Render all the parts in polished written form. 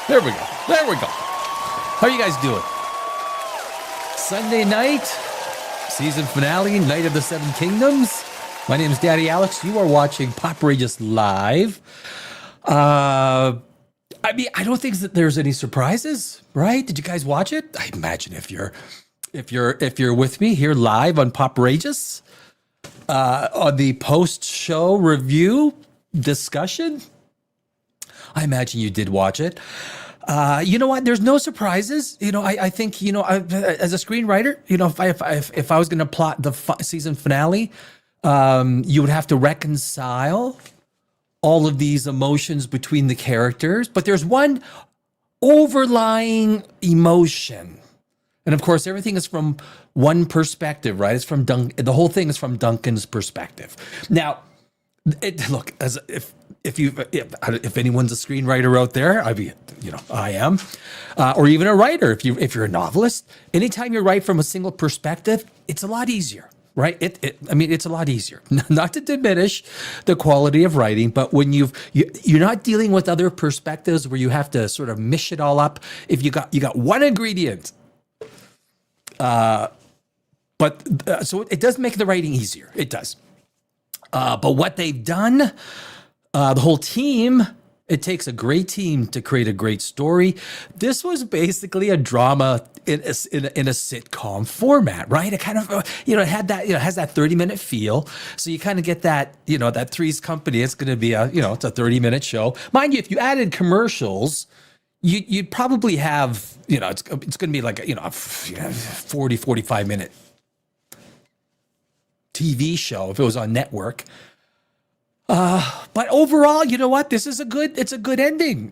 There we go. There we go. How are you guys doing? Sunday night, season finale, Night of the Seven Kingdoms. My name is Daddy Alex. You are watching POPRAGEOUS live. I mean, I don't think that there's any surprises, right? Did you guys watch it? I imagine if you're with me here live on POPRAGEOUS, on the post-show review discussion, I imagine you did watch it. You know what? There's no surprises. You know, I think, you know, as a screenwriter, you know, if I was going to plot the season finale, you would have to reconcile all of these emotions between the characters. But there's one overlying emotion. And of course, everything is from one perspective, right? It's from the whole thing is from Duncan's perspective. Now, look, as if anyone's a screenwriter out there, I am, or even a writer. If you're a novelist, anytime you write from a single perspective, it's a lot easier, right? It's a lot easier. Not to diminish the quality of writing, but when you're not dealing with other perspectives where you have to sort of mish it all up. If you got one ingredient, so it does make the writing easier. It does. But what they've done, the whole team, it takes a great team to create a great story. This was basically a drama in a sitcom format, right? It kind of, it had that, it has that 30-minute feel. So you kind of get that, that Three's Company. It's going to be it's a 30-minute show. Mind you, if you added commercials, you'd probably have, it's going to be like, a 40, 45-minute TV show if it was on network. But overall, you know what? It's a good ending.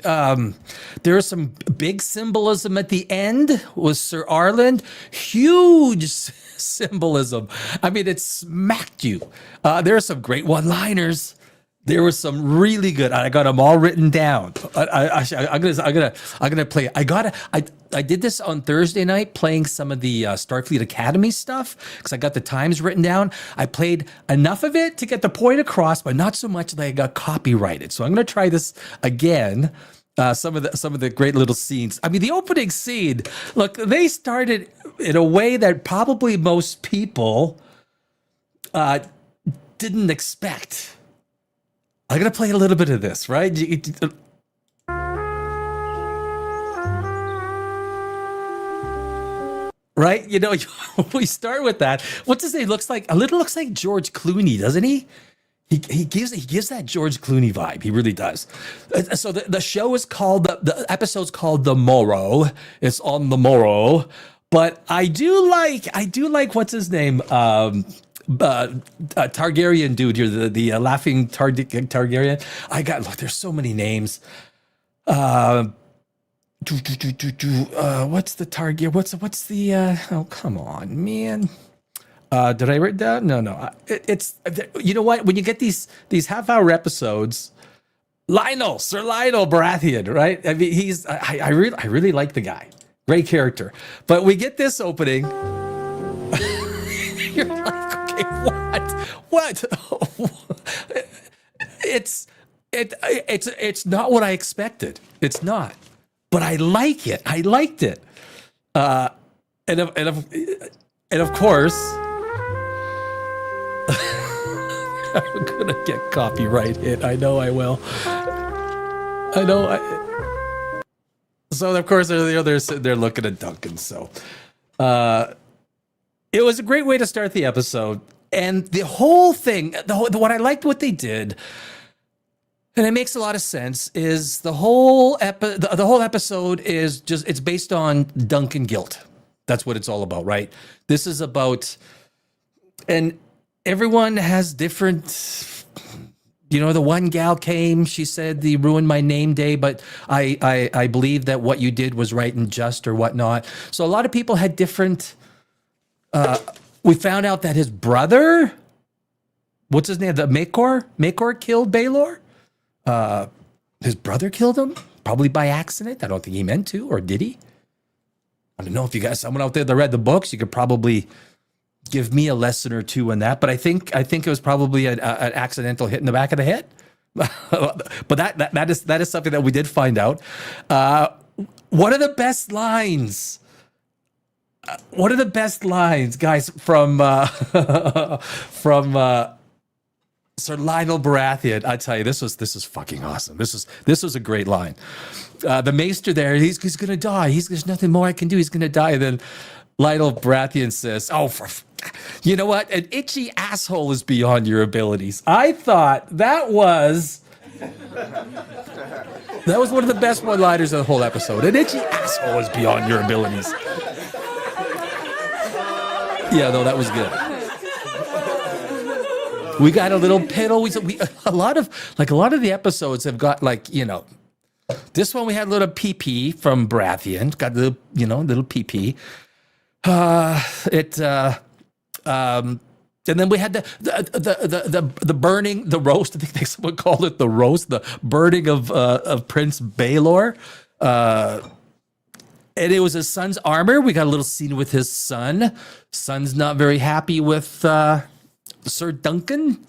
There is some big symbolism at the end with Sir Arland. Huge symbolism. I mean, it smacked you. There are some great one-liners. There was some really good. I got them all written down. I'm gonna play. I did this on Thursday night, playing some of the Starfleet Academy stuff because I got the times written down. I played enough of it to get the point across, but not so much that I got copyrighted. So I'm gonna try this again. Some of the great little scenes. I mean, the opening scene. Look, they started in a way that probably most people didn't expect. I'm going to play a little bit of this, right? Right? We start with that. What's his name? Looks like George Clooney, doesn't he? He gives that George Clooney vibe. He really does. So the show is called, the episode's called The Morrow. It's on the morrow. But I do like what's his name? Targaryen dude here, the laughing Targaryen. There's so many names. What's the Targaryen? What's the? Oh, come on, man. Did I write that? No. It's you know what? When you get these half-hour episodes, Sir Lionel Baratheon, right? I mean, I really like the guy. Great character. But we get this opening. You're like, okay, what? It's not what I expected. It's not, but I like it. I liked it. And of course, I'm gonna get copyright hit. I know I will. So of course they're looking at Duncan. So. It was a great way to start the episode, and the whole thing. What I liked what they did, and it makes a lot of sense, is the whole episode is it's based on Duncan guilt. That's what it's all about, right? This is about, and everyone has different. The one gal came. She said, "They ruined my name day, but I believe that what you did was right and just, or whatnot." So a lot of people had different. We found out that his brother, what's his name? The Makor killed Baelor. His brother killed him, probably by accident. I don't think he meant to, or did he? I don't know if you guys, someone out there that read the books, you could probably give me a lesson or two on that. But I think it was probably an accidental hit in the back of the head. But that is something that we did find out. One of the best lines. One of the best lines, guys, from from Sir Lionel Baratheon. I tell you, this was fucking awesome. This was a great line. The Maester there, he's gonna die. There's nothing more I can do. He's gonna die. And then Lionel Baratheon says, "Oh, you know what? An itchy asshole is beyond your abilities." I thought that was one of the best one-liners of the whole episode. An itchy asshole is beyond your abilities. Yeah, no, that was good. We got a little piddle. A lot of the episodes have got this one we had a little PP from Baratheon. Got a little PP. And then we had the burning, the roast. I think someone called it the roast, the burning of Prince Baelor. And it was his son's armor. We got a little scene with his son. Son's not very happy with Sir Duncan.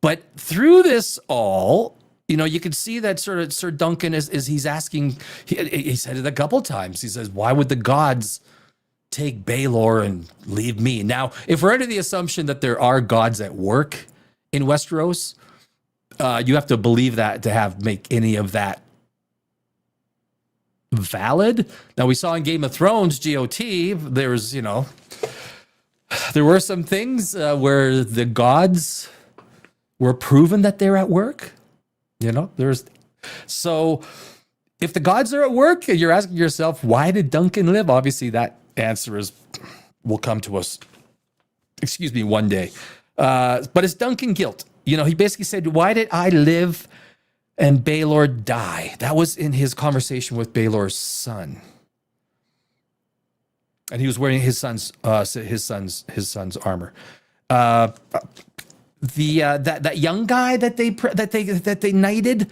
But through this all, you can see that sort of Sir Duncan is he's asking, he said it a couple times. He says, why would the gods take Baelor and leave me? Now, if we're under the assumption that there are gods at work in Westeros, you have to believe that to make any of that valid. Now, we saw in Game of Thrones, GOT, there were some things where the gods were proven that they're at work. So if the gods are at work and you're asking yourself, why did Duncan live? Obviously, that answer will come to us, one day. But it's Duncan guilt. He basically said, why did I live and Baelor die? That was in his conversation with Baelor's son. And he was wearing his son's armor. That young guy that they knighted,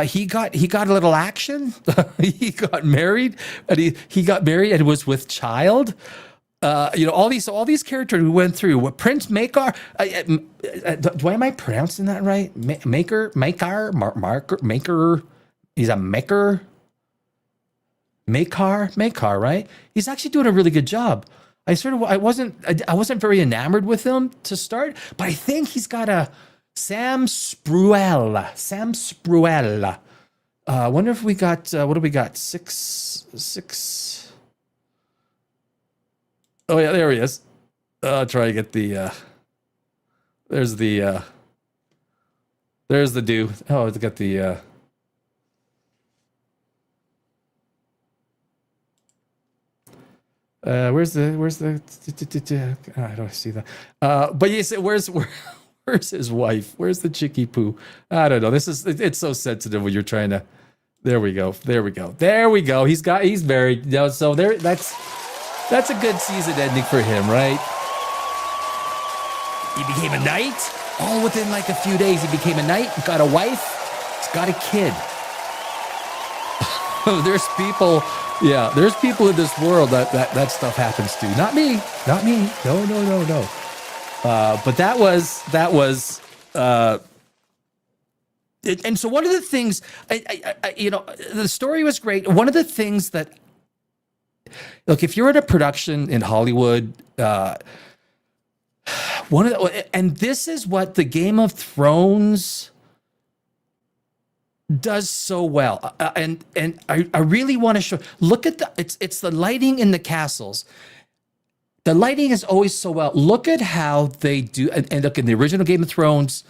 he got a little action. He got married, and he got married and was with child. All these characters we went through. Prince Makar. Am I pronouncing that right? Maker. He's a maker. Makar, right? He's actually doing a really good job. I wasn't very enamored with him to start, but I think he's got a Sam Spruell. I wonder if we got what do we got? Six. Oh yeah, there he is. I'll try to get the. There's the dude. Oh, it's got the. Where's the? I don't see that. But you say, where's his wife? Where's the chicky poo? I don't know. It's so sensitive when you're trying to. There we go. He's married. So there. That's a good season ending for him, right? He became a knight all within like a few days. He became a knight, got a wife, he's got a kid. There's people in this world that stuff happens to. Not me. No. But that was. And so one of the things, the story was great. One of the things that, look, if you're at a production in Hollywood, and this is what the Game of Thrones does so well, and I really want to show. Look at it's the lighting in the castles. The lighting is always so well. Look at how they do, and look in the original Game of Thrones,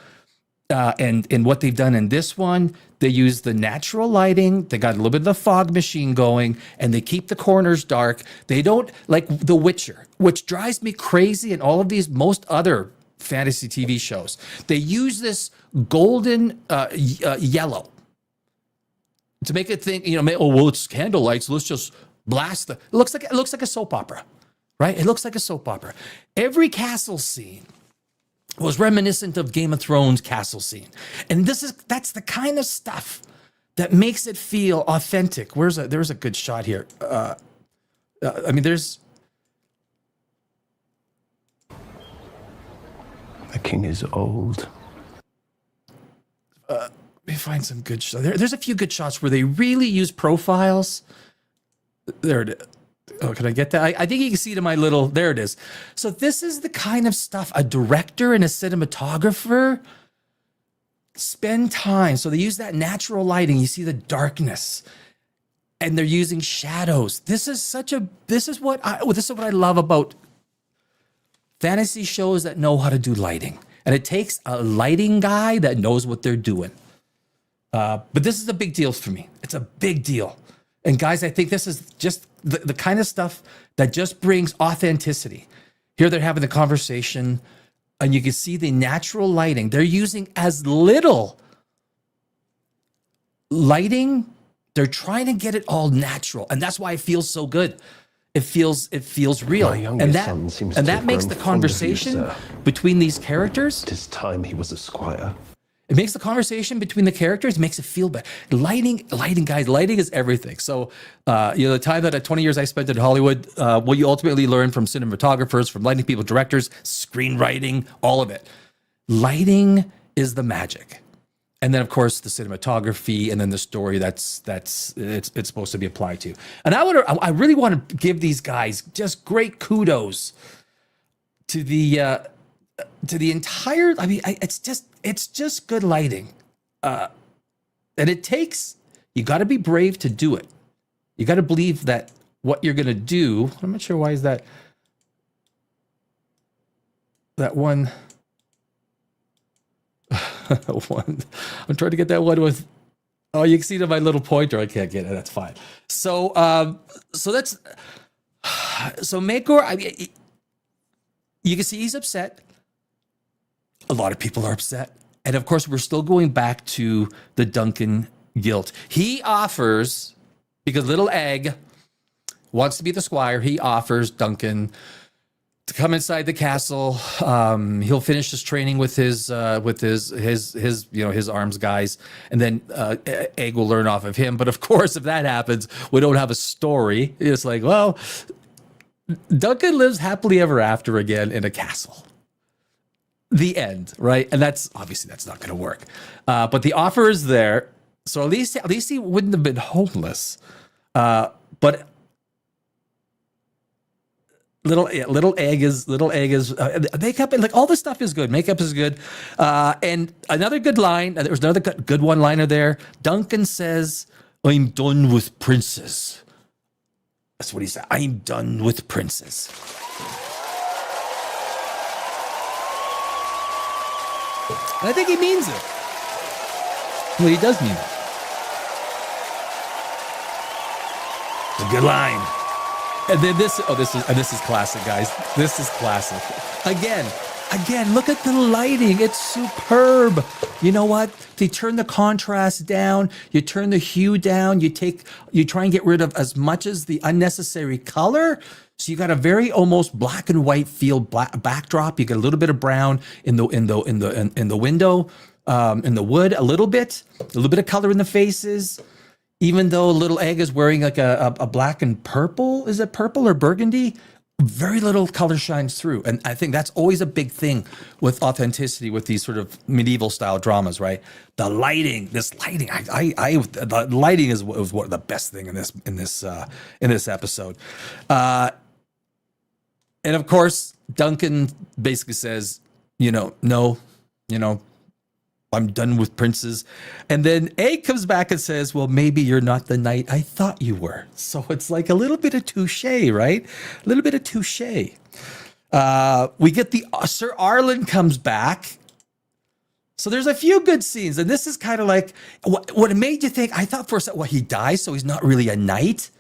and what they've done in this one. They use the natural lighting. They got a little bit of the fog machine going, and they keep the corners dark. They don't like The Witcher, which drives me crazy, and all of these most other fantasy TV shows. They use this golden yellow to make it think, it's candlelight, so let's just blast it looks like a soap opera, right? It looks like a soap opera. Every castle scene was reminiscent of Game of Thrones castle scene. And that's the kind of stuff that makes it feel authentic. There's a good shot here. There's. The king is old. me find some good shots. There's a few good shots where they really use profiles. There it is. Oh, can I get that? I think you can see it in my little, there it is. So this is the kind of stuff a director and a cinematographer spend time. So they use that natural lighting. You see the darkness and they're using shadows. This is what I love about fantasy shows that know how to do lighting. And it takes a lighting guy that knows what they're doing. But this is a big deal for me. It's a big deal. And guys, I think this is just the kind of stuff that just brings authenticity. Here they're having the conversation and you can see the natural lighting. They're using as little lighting. They're trying to get it all natural. And that's why it feels so good. It feels real. And that makes the conversation between these characters. It is time he was a squire. It makes the conversation between the characters, makes it feel better. Lighting, guys, lighting is everything. So, the time that 20 years I spent in Hollywood, what you ultimately learn from cinematographers, from lighting people, directors, screenwriting, all of it. Lighting is the magic. And then, of course, the cinematography and then the story that's it's supposed to be applied to. And I really want to give these guys just great kudos to the entire, I mean, it's just good lighting. And you got to be brave to do it. You got to believe that what you're going to do, I'm not sure why is that one, I'm trying to get that one with, oh, you can see it in my little pointer. I can't get it. That's fine. So Makor, I mean, you can see he's upset. A lot of people are upset. And of course, we're still going back to the Duncan guilt. He offers, because little Egg wants to be the squire, he offers Duncan to come inside the castle. He'll finish his training with his arms guys, and then Egg will learn off of him. But of course, if that happens, we don't have a story. It's like, well, Duncan lives happily ever after again in a castle. The end, right? And that's obviously that's not going to work. But the offer is there, so at least he wouldn't have been homeless. But little egg is makeup, and like all this stuff is good. Makeup is good. And another good line. There was another good one-liner there. Duncan says, "I'm done with princes." That's what he said. I'm done with princes. And I think he means it. Well, he does mean it. It's a good line. And then this is classic, guys. This is classic. Again, look at the lighting. It's superb. You know what? They turn the contrast down. You turn the hue down. You try and get rid of as much as the unnecessary color. So you got a very almost black and white feel backdrop. You get a little bit of brown in the window, in the wood, a little bit of color in the faces. Even though little Egg is wearing like a black and purple, is it purple or burgundy? Very little color shines through. And I think that's always a big thing with authenticity with these sort of medieval style dramas, right? The lighting, the lighting was one of the best thing in this episode. And of course, Duncan basically says, no, I'm done with princes. And then Egg comes back and says, well, maybe you're not the knight I thought you were. So it's like a little bit of touche, right? A little bit of touche. We get the Sir Arlen comes back. So there's a few good scenes. And this is kind of like, what it made you think, I thought for a second, well, he dies, so he's not really a knight.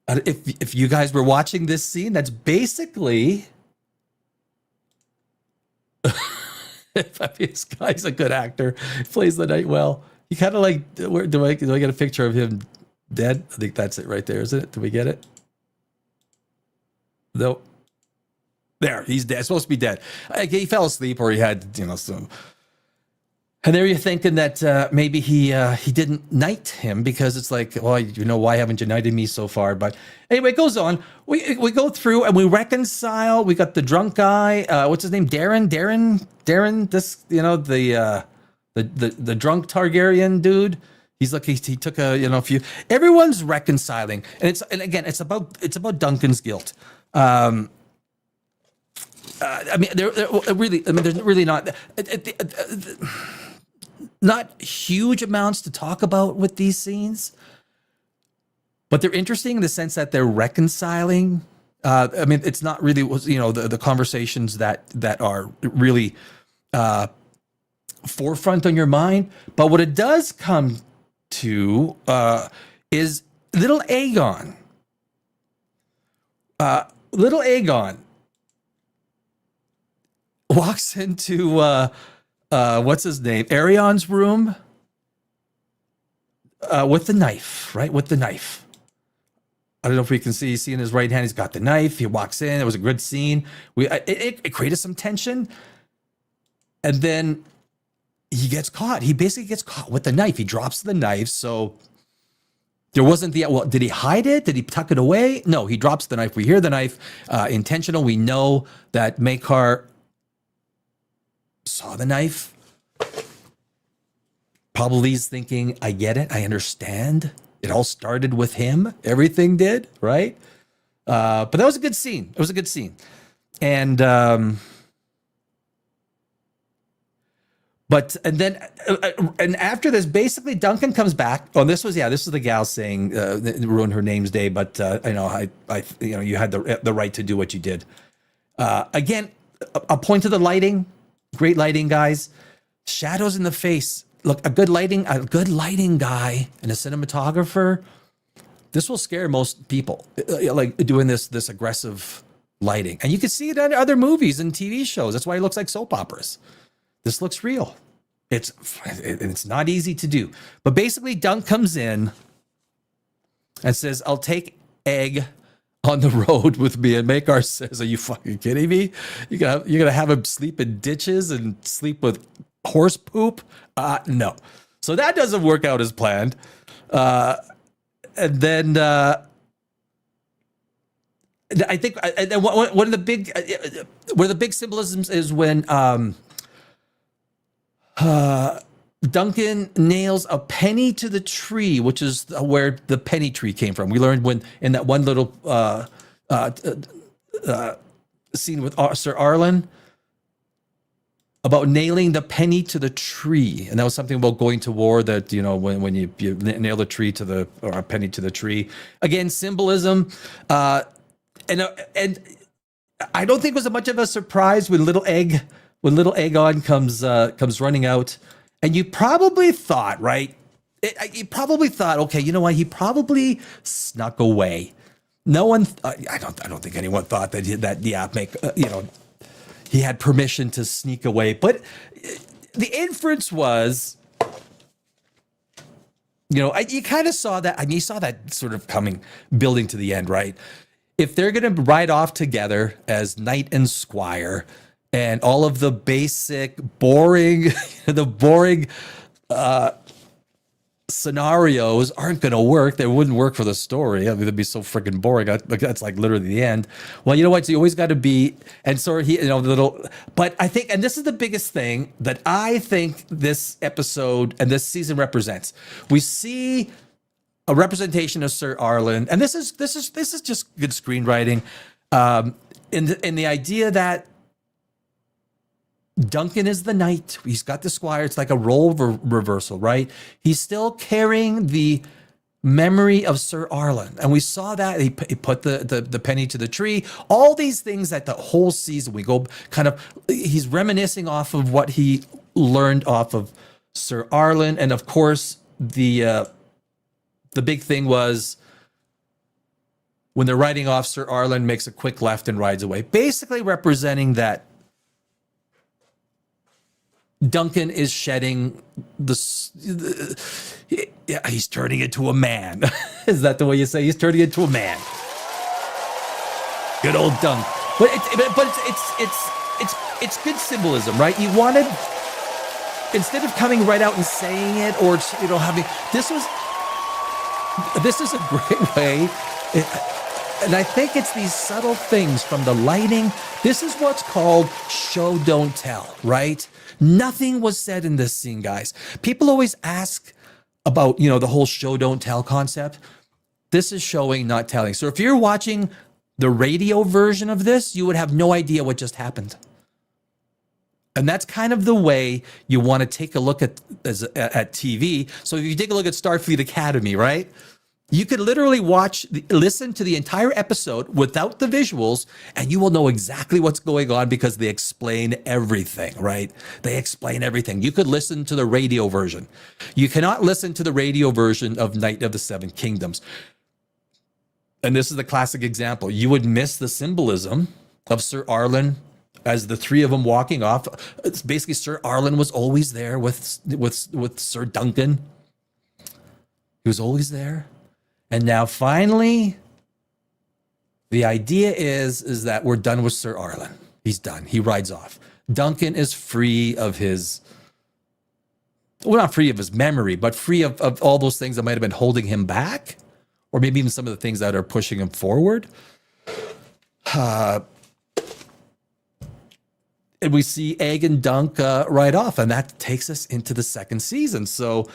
If you guys were watching this scene, that's basically... This guy's a good actor. He plays the knight well. He kind of like, do I get a picture of him dead? I think that's it right there, isn't it? Do we get it? No. There, he's dead. Supposed to be dead. He fell asleep, or he had, some. And there you're thinking that maybe he didn't knight him, because it's like, well, why haven't you knighted me so far? But anyway, it goes on. We go through and we reconcile. We got the drunk guy. What's his name? Darren. This, the drunk Targaryen dude. He's like he took a few. Everyone's reconciling, and it's about Duncan's guilt. I mean, there's really not huge amounts to talk about with these scenes, but they're interesting in the sense that they're reconciling. I mean, it's not really the conversations that are really forefront on your mind, but what it does come to is little Aegon. Little Aegon walks into what's his name? Arion's room with the knife, right? With the knife. I don't know if we can see in his right hand, he's got the knife. He walks in. It was a good scene. It created some tension. And then he gets caught. He basically gets caught with the knife. He drops the knife. So there wasn't did he hide it? Did he tuck it away? No, he drops the knife. We hear the knife, intentional. We know that Maekar saw the knife. Probably is thinking, I get it. I understand. It all started with him. Everything did, right? But that was a good scene. It was a good scene. And after this, basically Duncan comes back. Oh, this was the gal saying ruined her name's day, but you had the right to do what you did. Again, a point to the lighting. Great lighting, guys. Shadows in the face. Look, a good lighting guy and a cinematographer. This will scare most people, like doing this aggressive lighting. And you can see it in other movies and TV shows. That's why it looks like soap operas. This looks real. It's not easy to do. But basically, Dunk comes in and says, I'll take Egg on the road with me. And Maekar says, are you fucking kidding me? You're gonna have him sleep in ditches and sleep with horse poop? No. So that doesn't work out as planned. And then I think one of the big symbolisms is when Duncan nails a penny to the tree, which is where the penny tree came from. We learned when in that one little scene with Sir Arlen about nailing the penny to the tree, and that was something about going to war. That when you nail a tree or a penny to the tree. Again, symbolism, and I don't think it was much of a surprise when little Aegon comes running out, and you probably thought, right? You probably thought, okay, you know what? He probably snuck away. No one, I don't think anyone thought that he had permission to sneak away. But the inference was, you kind of saw that. I mean, you saw that sort of building to the end, right? If they're going to ride off together as knight and squire, and all of the basic, boring, scenarios aren't going to work. They wouldn't work for the story. I mean, it'd be so freaking boring. That's like literally the end. Well, you know what? So you always got to be, and so but I think, and this is the biggest thing that I think this episode and this season represents. We see a representation of Sir Arlen, and this is just good screenwriting, in the idea that Duncan is the knight. He's got the squire. It's like a role reversal, right? He's still carrying the memory of Sir Arlen. And we saw that. He put the penny to the tree. All these things that the whole season, we go he's reminiscing off of what he learned off of Sir Arlen. And of course, the big thing was when they're riding off, Sir Arlen makes a quick left and rides away, basically representing that Duncan is shedding he's turning into a man. Is that the way you say? He's turning into a man. Good old Dunk. But it's good symbolism, right? You wanted, instead of coming right out and saying it, or having this is a great way. And I think it's these subtle things from the lighting. This is what's called show don't tell, right? Nothing was said in this scene, guys. People always ask about, the whole show don't tell concept. This is showing, not telling. So if you're watching the radio version of this, you would have no idea what just happened. And that's kind of the way you want to take a look at TV. So if you take a look at Starfleet Academy, right? You could literally listen to the entire episode without the visuals, and you will know exactly what's going on because they explain everything, right? They explain everything. You could listen to the radio version. You cannot listen to the radio version of Night of the Seven Kingdoms. And this is the classic example. You would miss the symbolism of Sir Arlen as the three of them walking off. It's basically Sir Arlen was always there with Sir Duncan. He was always there. And now finally, the idea is that we're done with Sir Arlen. He's done. He rides off. Duncan is free of his, well, not free of his memory, but free of all those things that might have been holding him back, or maybe even some of the things that are pushing him forward. And we see Egg and Dunk ride off, and that takes us into the second season. So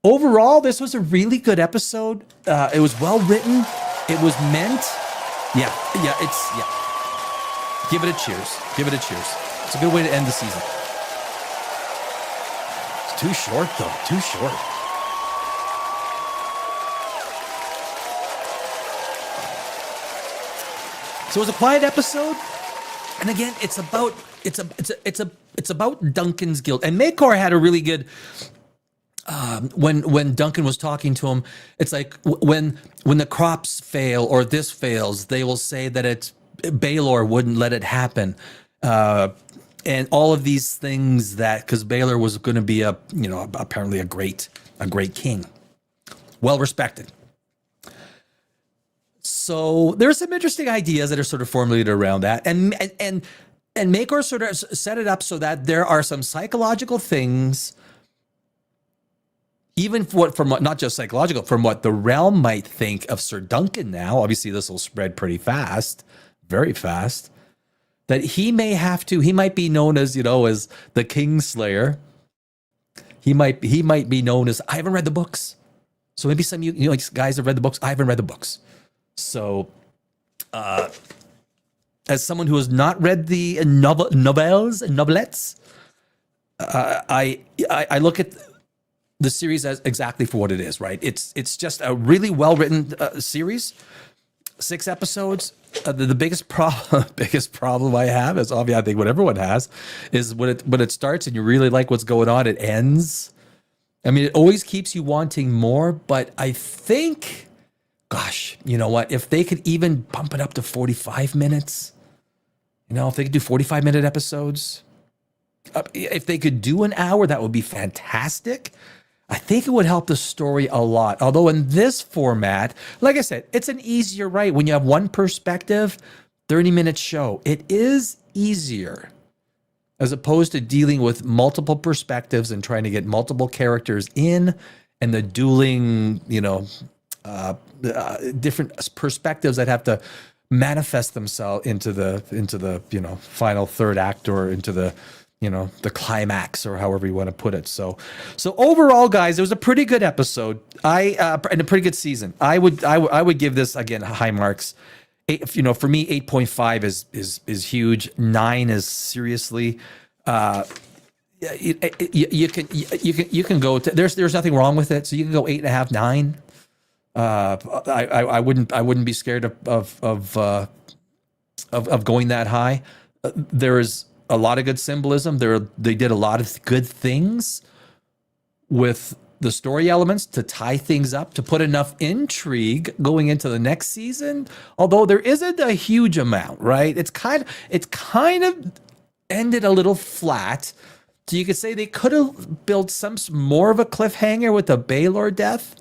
overall, this was a really good episode. It was well written. It was meant. Yeah. Give it a cheers. Give it a cheers. It's a good way to end the season. It's too short, though. Too short. So it was a quiet episode, and again, it's about Duncan's guilt. And Makor had a really good. When Duncan was talking to him, it's like when the crops fail or this fails, they will say that it's Baelor wouldn't let it happen, and all of these things that because Baelor was going to be apparently a great king, well respected. So there's some interesting ideas that are sort of formulated around that, and Makor sort of set it up so that there are some psychological things. Even from what, not just psychological, from what the realm might think of Sir Duncan now, obviously this will spread pretty fast, very fast, that he might be known as, as the Kingslayer. He might be known as, I haven't read the books. So maybe some of you guys have read the books. I haven't read the books. So, as someone who has not read the novels and novelettes, I look at the series as exactly for what it is, right? It's just a really well-written series, 6 episodes. The biggest problem I have is obviously I think what everyone has is when it starts and you really like what's going on, it ends. I mean, it always keeps you wanting more, but I think, gosh, you know what? If they could even bump it up to 45 minutes, if they could do 45-minute episodes, if they could do an hour, that would be fantastic. I think it would help the story a lot. Although in this format, like I said, it's an easier, right? When you have one perspective, 30-minute show, it is easier as opposed to dealing with multiple perspectives and trying to get multiple characters in and the dueling, different perspectives that have to manifest themselves into the final third act or into the climax or however you want to put it. So overall, guys, it was a pretty good episode. And a pretty good season. I would give this again high marks. For me, 8.5 is huge. 9 is seriously. You can go. There's nothing wrong with it. So you can go 8.5, 9. I wouldn't be scared of going that high. There is a lot of good symbolism. They did a lot of good things with the story elements to tie things up, to put enough intrigue going into the next season. Although there isn't a huge amount, right? It's kind of ended a little flat. So you could say they could have built some more of a cliffhanger with the Baelor death.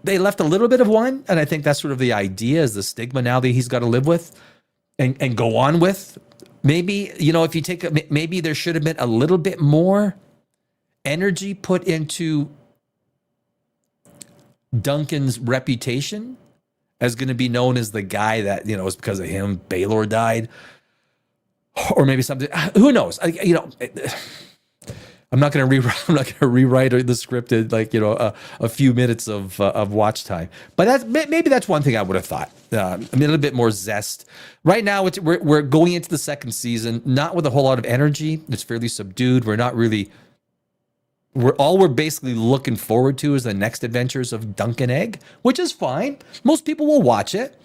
They left a little bit of one, and I think that's sort of the idea, is the stigma now that he's got to live with and go on with. Maybe, if you take, maybe there should have been a little bit more energy put into Duncan's reputation as going to be known as the guy that, you know, is because of him, Baylor died. Or maybe something, who knows? I'm not going to rewrite the script in like, you know, a few minutes of watch time. But maybe that's one thing I would have thought. A little bit more zest. Right now, we're going into the second season, not with a whole lot of energy. It's fairly subdued. We're not really. We're basically looking forward to is the next adventures of Duncan Egg, which is fine. Most people will watch it.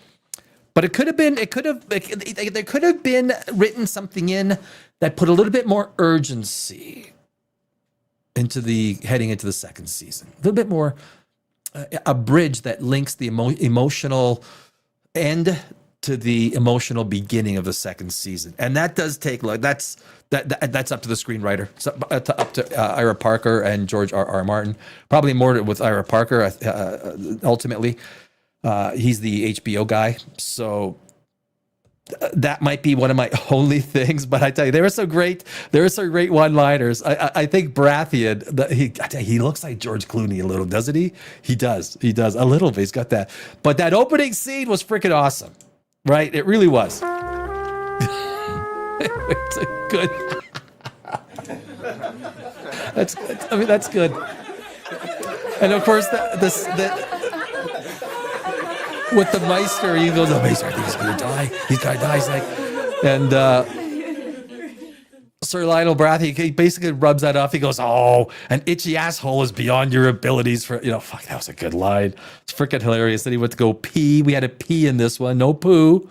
But there could have been written something in that put a little bit more urgency heading into the second season. A little bit more, a bridge that links the emotional end to the emotional beginning of the second season. And that does take, like, that's up to the screenwriter, up to Ira Parker and George R.R. Martin. Probably more with Ira Parker, ultimately. He's the HBO guy, so that might be one of my only things. But I tell you, there are some great one-liners. I think Baratheon, he looks like George Clooney a little, doesn't he? He does a little bit. He's got that. But that opening scene was freaking awesome, right? It really was. It's a good. That's good. I mean, that's good. And of course, with the Meister, you go, the Meister, I think he's gonna die. He's gonna die. He's like, and Sir Lionel Baratheon, he basically rubs that off. He goes, "Oh, an itchy asshole is beyond your abilities for, you know." Fuck, that was a good line. It's freaking hilarious. Then he went to go pee. We had a pee in this one, no poo.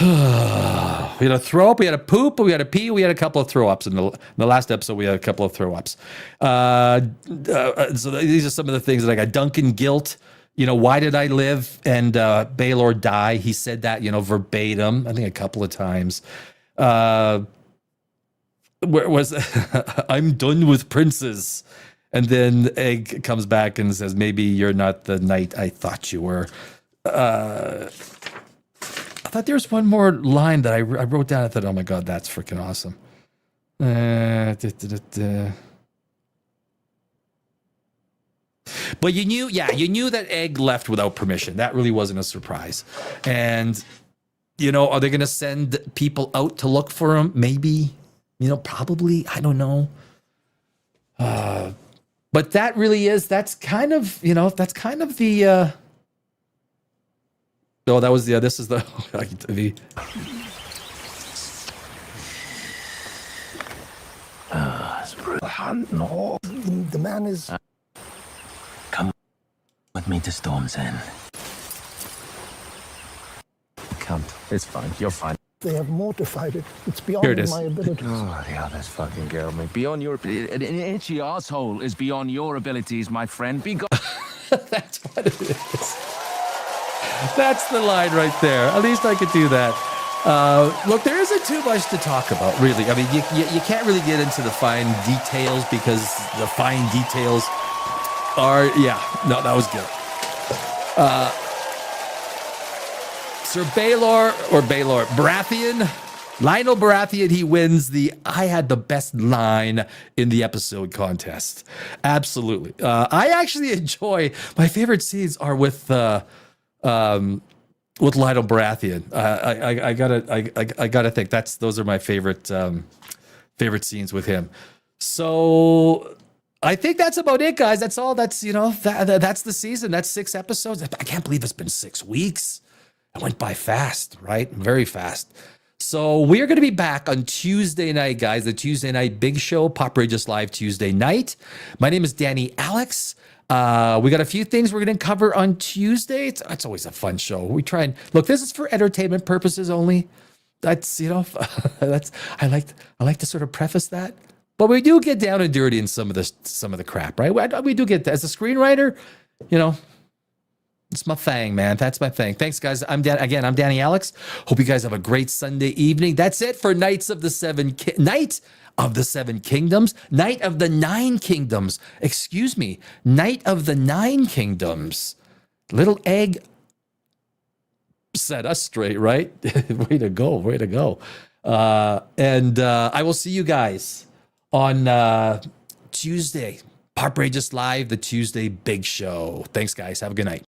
We had a throw up, we had a poop, we had a pee, we had a couple of throw ups in the last episode. We had a couple of throw ups. So these are some of the things that I got. Duncan guilt. You know, why did I live and Baylor die? He said that, you know, verbatim, I think a couple of times. Where was I'm done with princes. And then Egg comes back and says, maybe you're not the knight I thought you were. I thought there was one more line that I wrote down. I thought, oh my God, that's freaking awesome. But you knew that Egg left without permission. That really wasn't a surprise. And, you know, are they going to send people out to look for him? Maybe, you know, probably. I don't know. But that really that's kind of the, oh, that was, this is the, No, the man is... Come with me to Storm's End. Come, it's fine. You're fine. They have mortified it. It's Here it beyond is. my abilities. Oh, the others fucking girl me. Beyond your... An itchy asshole is beyond your abilities, my friend. Be gone. That's what it is. That's the line right there. At least I could do that. Look, there isn't too much to talk about, really. I mean, you can't really get into the fine details because the fine details are, that was good. Sir Baratheon, Lionel Baratheon, he wins I had the best line in the episode contest. Absolutely. I actually enjoy, my favorite scenes are with Lionel Baratheon. I gotta think those are my favorite scenes with him. So I think that's about it, guys. That's all. That's that's the season. That's 6 episodes. I can't believe it's been 6 weeks. It went by fast, right? Very fast. So we're going to be back on Tuesday night, guys. The Tuesday night big show, POPRAGEOUS Live Tuesday night. My name is Danny Alex. We got a few things we're going to cover on Tuesday. It's always a fun show. We try and look. This is for entertainment purposes only. That's I like to sort of preface that. But we do get down and dirty in some of the crap, right? We do get as a screenwriter, it's my thing, man. That's my thing. Thanks, guys. I'm Danny Alex. Hope you guys have a great Sunday evening. That's it for Night of the Seven Kingdoms. Night of the Nine Kingdoms. Excuse me. Night of the Nine Kingdoms. Little Egg set us straight, right? Way to go. And I will see you guys on Tuesday. POPRAGEOUS Live, the Tuesday Big Show. Thanks, guys. Have a good night.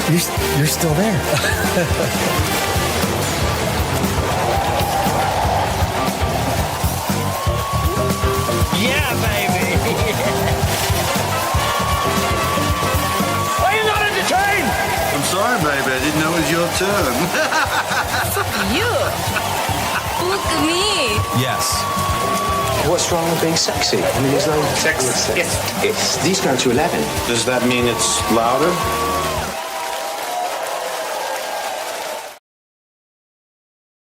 You're still there. Yeah, baby. Are you not entertained? I'm sorry, baby. I didn't know it was your turn. Fuck you. Look at me. Yes. What's wrong with being sexy? I mean, there's no... Sex. These go to 11. Does that mean it's louder?